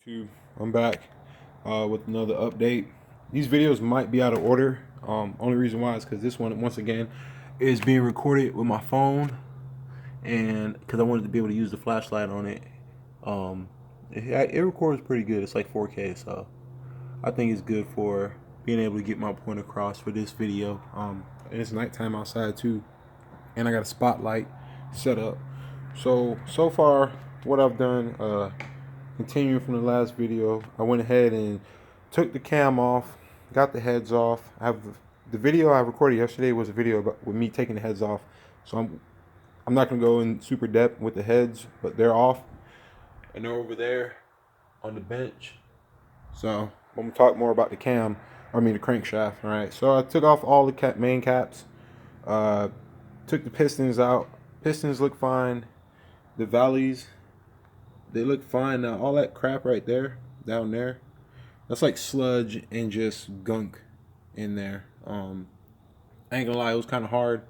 YouTube, I'm back with another update. These videos might be out of order. Only reason why is because this one, once again, is being recorded with my phone, and because I wanted to be able to use the flashlight on it. It records pretty good. It's like 4K, so I think it's good for being able to get my point across for this video. And it's nighttime outside too, and I got a spotlight set up. So far, what I've done. Continuing from the last video, I went ahead and took the cam off, got the heads off. The video I recorded yesterday was a video with me taking the heads off, so I'm not gonna go in super depth with the heads, but they're off and they're over there on the bench. So I'm gonna talk more about the the crankshaft. All right. So I took off all the main caps, took the pistons out. Pistons look fine. The valleys, they look fine now. All that crap right there, down there, that's like sludge and just gunk in there. I ain't gonna lie, it was kind of hard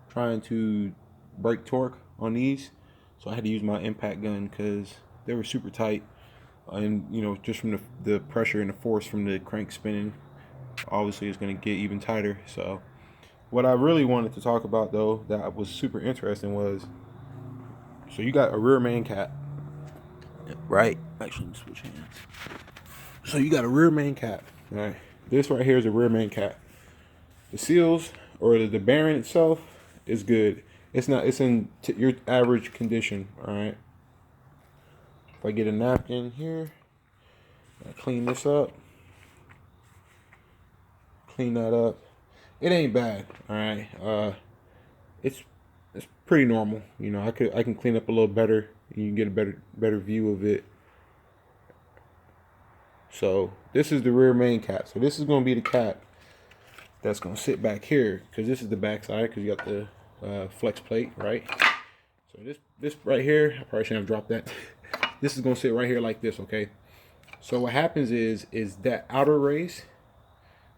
trying to break torque on these, so I had to use my impact gun because they were super tight, and just from the pressure and the force from the crank spinning, obviously it's gonna get even tighter. So what I really wanted to talk about though, that was super interesting, was so you got a rear main cap. Right? Actually, let me switch hands. So you got a rear main cap. All right. This right here is a rear main cap. The seals or the bearing itself is good. It's not. It's in your average condition. All right. If I get a napkin here, I clean this up. Clean that up. It ain't bad. All right. It's pretty normal. I can clean up a little better. You can get a better view of it. So this is the rear main cap. So this is going to be the cap that's going to sit back here, because this is the back side, because you got the flex plate, right? So this right here, I probably shouldn't have dropped that. This is going to sit right here like this, okay? So what happens is that outer race,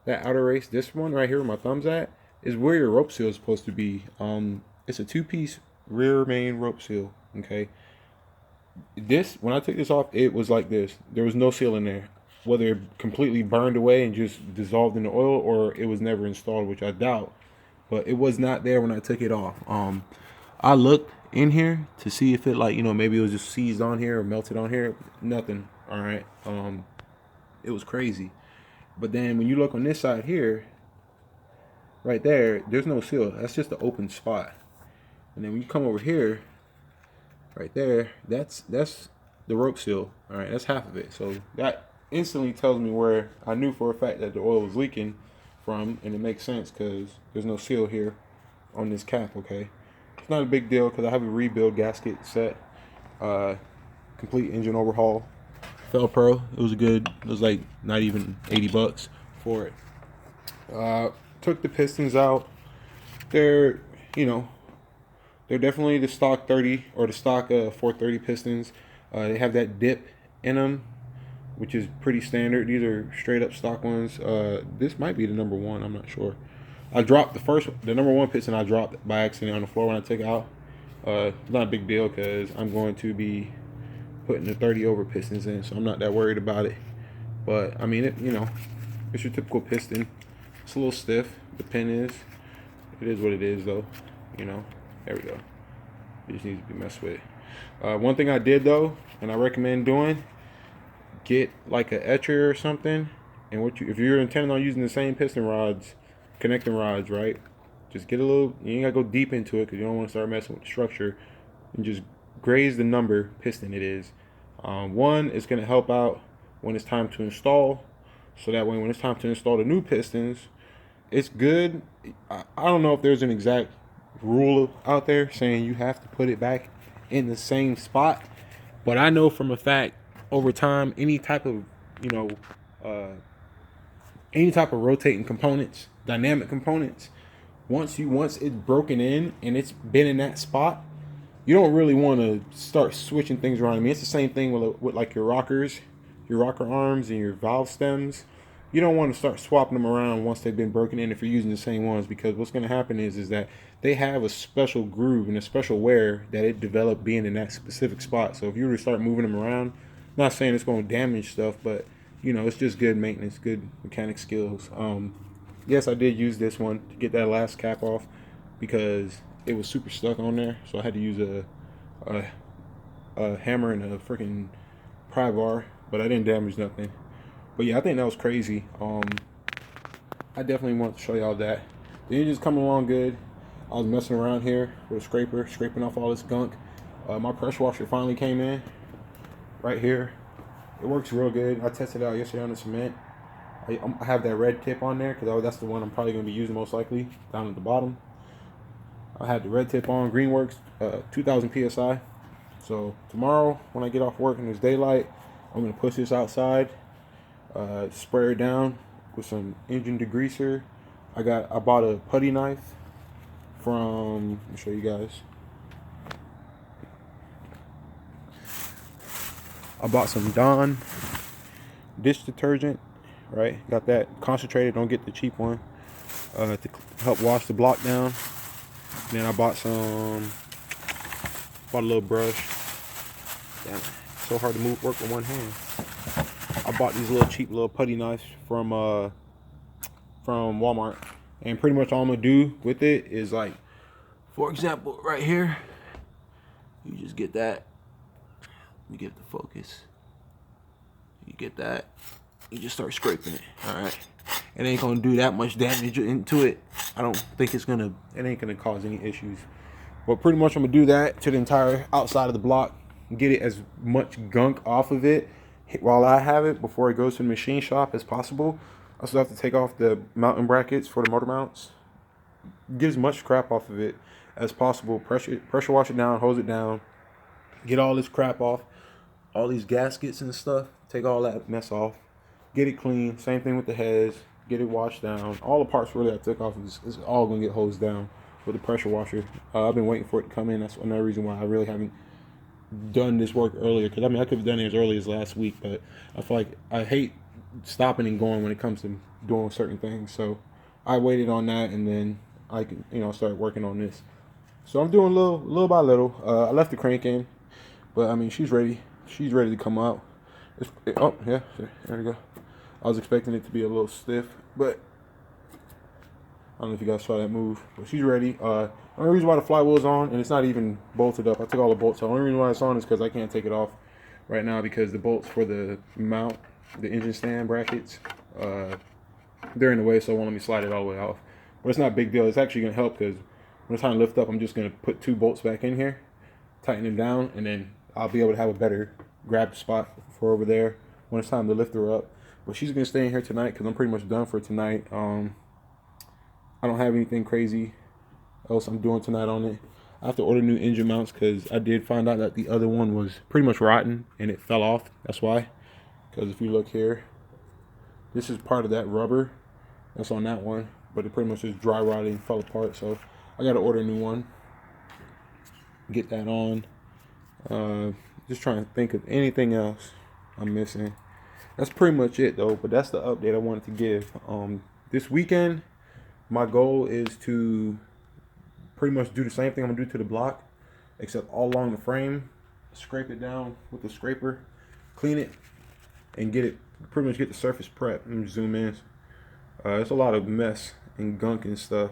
this one right here where my thumb's at, is where your rope seal is supposed to be. It's a 2-piece rear main rope seal, okay? When I took this off, it was like this. There was no seal in there. Whether it completely burned away and just dissolved in the oil, or it was never installed, which I doubt. But it was not there when I took it off. I looked in here to see if it, maybe it was just seized on here or melted on here. Nothing. All right. It was crazy. But then when you look on this side here, right there's no seal. That's just an open spot. And then when you come over here, right there, that's the rope seal. All right, that's half of it. So that instantly tells me where I knew for a fact that the oil was leaking from, and it makes sense because there's no seal here on this cap. Okay, it's not a big deal because I have a rebuild gasket set, complete engine overhaul. Fell Pro. It was like not even $80 for it. Took the pistons out. They're definitely the stock 30 or the stock 430 pistons. They have that dip in them, which is pretty standard. These are straight up stock ones. This might be the number one. I'm not sure. I dropped the number one piston. I dropped by accident on the floor when I took it out. It's not a big deal because I'm going to be putting the 30 over pistons in, so I'm not that worried about it. But I mean, it's your typical piston. It's a little stiff. The pin is. It is what it is, though. There we go. It just needs to be messed with. One thing I did though, and I recommend doing, get like an etcher or something. And if you're intending on using the same piston rods, connecting rods, right? Just get a little. You ain't gotta go deep into it because you don't want to start messing with the structure. And just graze the number piston it is. One, it's gonna help out when it's time to install. So that way, when it's time to install the new pistons, it's good. I don't know if there's an exact rule out there saying you have to put it back in the same spot, but I know from a fact, over time, any type of rotating components, dynamic components, once it's broken in and it's been in that spot, you don't really want to start switching things around. I mean, it's the same thing with like your rocker arms and your valve stems. You don't want to start swapping them around once they've been broken in if you're using the same ones, because what's going to happen is that they have a special groove and a special wear that it developed being in that specific spot. So if you were to start moving them around, Not saying it's going to damage stuff, but you know, it's just good maintenance, good mechanic skills. Yes, I did use this one to get that last cap off because it was super stuck on there, so I had to use a hammer and a freaking pry bar, but I didn't damage nothing. But yeah, I think that was crazy. I definitely want to show y'all that. The engine's coming along good. I was messing around here with a scraper, scraping off all this gunk. My pressure washer finally came in right here. It works real good. I tested it out yesterday on the cement. I have that red tip on there because that's the one I'm probably going to be using most likely down at the bottom. I had the red tip on, Greenworks, 2000 psi. So tomorrow when I get off work and there's daylight, I'm going to push this outside, spray it down with some engine degreaser. I bought a putty knife from, let me show you guys. I bought some Dawn dish detergent, right? Got that concentrated, don't get the cheap one, to help wash the block down. Then I bought a little brush. Damn it, so hard to work with one hand. I bought these cheap little putty knives from Walmart, and pretty much all I'm gonna do with it is, like, for example, right here, you just get that. Let me get the focus. You get that. You just start scraping it. All right. It ain't gonna do that much damage into it. I don't think it ain't gonna cause any issues. But pretty much I'm gonna do that to the entire outside of the block. Get it as much gunk off of it while I have it before it goes to the machine shop as possible. I still have to take off the mounting brackets for the motor mounts. Get as much crap off of it as possible. Pressure wash it down, hose it down. Get all this crap off. All these gaskets and stuff. Take all that mess off. Get it clean. Same thing with the heads. Get it washed down. All the parts really I took off is all going to get hosed down with the pressure washer. I've been waiting for it to come in. That's another reason why I really haven't done this work earlier. Because, I mean, I could have done it as early as last week. But I feel like I hate stopping and going when it comes to doing certain things. So I waited on that, and then I can, start working on this. So I'm doing little by little. I left the crank in. But, I mean, she's ready. She's ready to come out. Oh, yeah, there we go. I was expecting it to be a little stiff, but I don't know if you guys saw that move. But she's ready. The only reason why the flywheel is on, and it's not even bolted up. I took all the bolts out. The only reason why it's on is because I can't take it off right now because the bolts for the mount, the engine stand brackets, they're in the way, so it won't let me slide it all the way off. But it's not a big deal. It's actually going to help because when it's time to lift up, I'm just going to put 2 bolts back in here, tighten them down, and then I'll be able to have a better grab spot for over there when it's time to lift her up. But she's going to stay in here tonight because I'm pretty much done for tonight. I don't have anything crazy else I'm doing tonight on it. I have to order new engine mounts because I did find out that the other one was pretty much rotten and it fell off. That's why. Because if you look here, this is part of that rubber that's on that one. But it pretty much just dry rotted and fell apart. So I got to order a new one. Get that on. Just trying to think of anything else I'm missing. That's pretty much it though, but that's the update I wanted to give. This weekend, my goal is to pretty much do the same thing I'm gonna do to the block, except all along the frame, scrape it down with the scraper, clean it, and pretty much get the surface prep. Let me zoom in. There's a lot of mess and gunk and stuff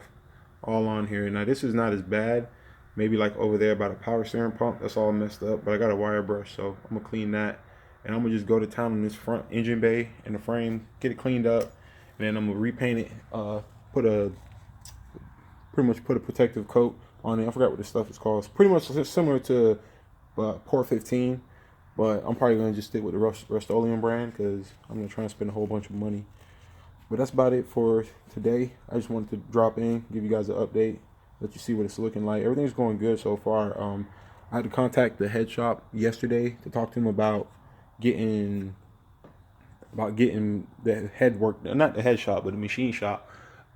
all on here. Now this is not as bad. Maybe like over there by the power steering pump, that's all messed up. But I got a wire brush, so I'm gonna clean that. And I'm gonna just go to town on this front engine bay and the frame, get it cleaned up, and then I'm gonna repaint it. Pretty much put a protective coat on it. I forgot what this stuff is called. It's pretty much similar to Port 15, but I'm probably gonna just stick with the Rust-Oleum brand because I'm gonna try and spend a whole bunch of money. But that's about it for today. I just wanted to drop in, give you guys an update, let you see what it's looking like. Everything's going good so far. I had to contact the head shop yesterday to talk to them about getting the head work, not the head shop, but the machine shop,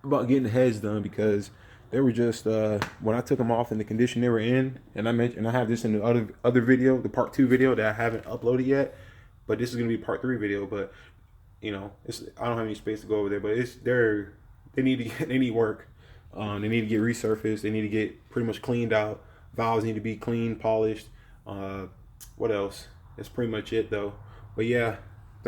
about getting the heads done because they were just when I took them off in the condition they were in, and I have this in the other video, the part 2 video that I haven't uploaded yet, but this is gonna be part 3 video. But I don't have any space to go over there, but they need work. They need to get resurfaced. They need to get pretty much cleaned out. Valves need to be clean, polished. What else? That's pretty much it though. But yeah.